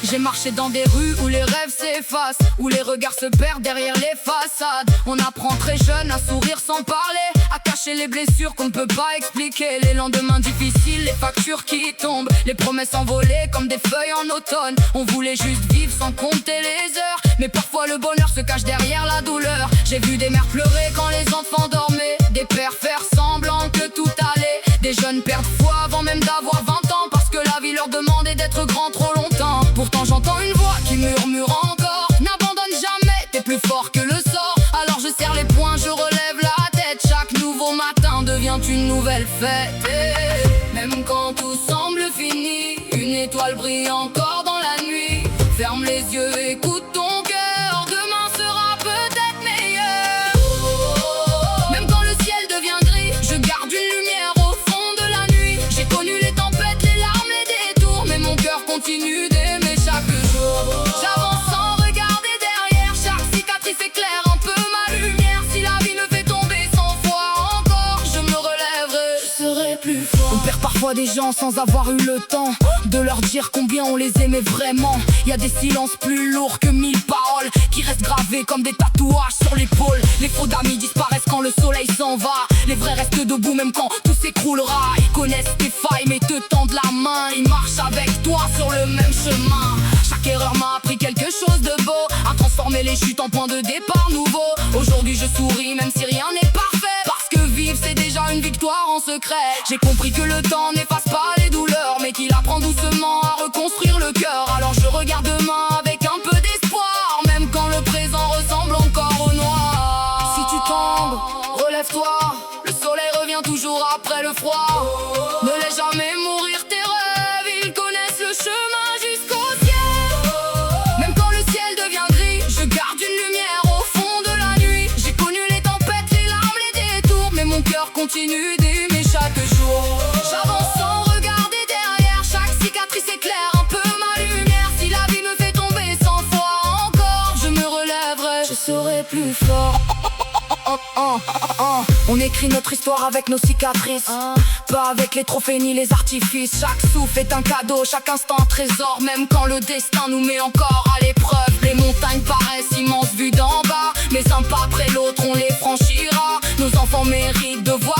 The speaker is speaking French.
J'ai marché dans des rues où les rêves s'effacent, où les regards se perdent derrière les façades. On apprend très jeune à sourire sans parler, à cacher les blessures qu'on ne peut pas expliquer. Les lendemains difficiles, les factures qui tombent, les promesses envolées comme des feuilles en automne. On voulait juste vivre sans compter les heures, mais parfois le bonheur se cache derrière la douleur. J'ai vu des mères pleurer quand les enfants dormaient, des pères faire semblant que tout allait, des jeunes perdre foi avant même d'avoir 20 ans, parce que la vie leur demandait d'être grands trop longtemps. Pourtant j'entends une voix qui murmure encore: n'abandonne jamais, t'es plus fort que le sort. Alors je serre les poings, je relève la tête, chaque nouveau matin devient une nouvelle fête. Et même quand tout semble fini, une étoile brille encore dans la nuit. Ferme les yeux, écoute ton cœur, demain sera peut-être meilleur. Même quand le ciel devient gris, je garde une lumière au fond de la nuit. J'ai connu les tempêtes, les larmes, les détours, mais mon cœur continue d'aimer chaque jour. J'avance sans regarder derrière, chaque cicatrice éclaire un peu ma lumière. Si la vie me fait tomber 100 fois encore, je me relèverai, je serai plus fort. On perd parfois des gens sans avoir eu le temps de leur dire combien on les aimait vraiment. Y a des silences plus lourds que 1000 paroles qui restent gravés comme des tatouages sur l'épaule. Les faux d'amis disparaissent quand le soleil s'en va, les vrais restent debout même quand tout s'écroulera. Ils connaissent tes failles mais te tendent la main, ils marchent avec toi sur le même chemin. Chaque erreur m'a appris quelque chose de beau, à transformer les chutes en point de départ nouveau. Aujourd'hui je souris même si rien n'est parfait, parce que vivre c'est déjà une victoire en secret. J'ai compris que le temps n'efface pas les douleurs, mais qu'il apprend doucement à reconstruire le cœur. Alors je regarde demain avec un peu d'espoir, même quand le présent ressemble encore au noir. Si tu tombes, relève-toi, le soleil revient toujours après le froid. Ne laisse jamais mourir tes rêves, ils connaissent le chemin jusqu'au ciel. Même quand le ciel devient gris, je garde une lumière au fond de la nuit. J'ai connu les tempêtes, les larmes, les détours, mais mon cœur continue d'aimer chaque jour. J'avance sans regarder derrière, chaque cicatrice éclaire un peu ma lumière. Si la vie me fait tomber 100 fois encore, je me relèverai, je serai plus fort. On écrit notre histoire avec nos cicatrices, pas avec les trophées ni les artifices. Chaque souffle est un cadeau, chaque instant un trésor, même quand le destin nous met encore à l'épreuve. Les montagnes paraissent immenses vues d'en bas, mais un pas après l'autre on les franchira. Nos enfants méritent de voir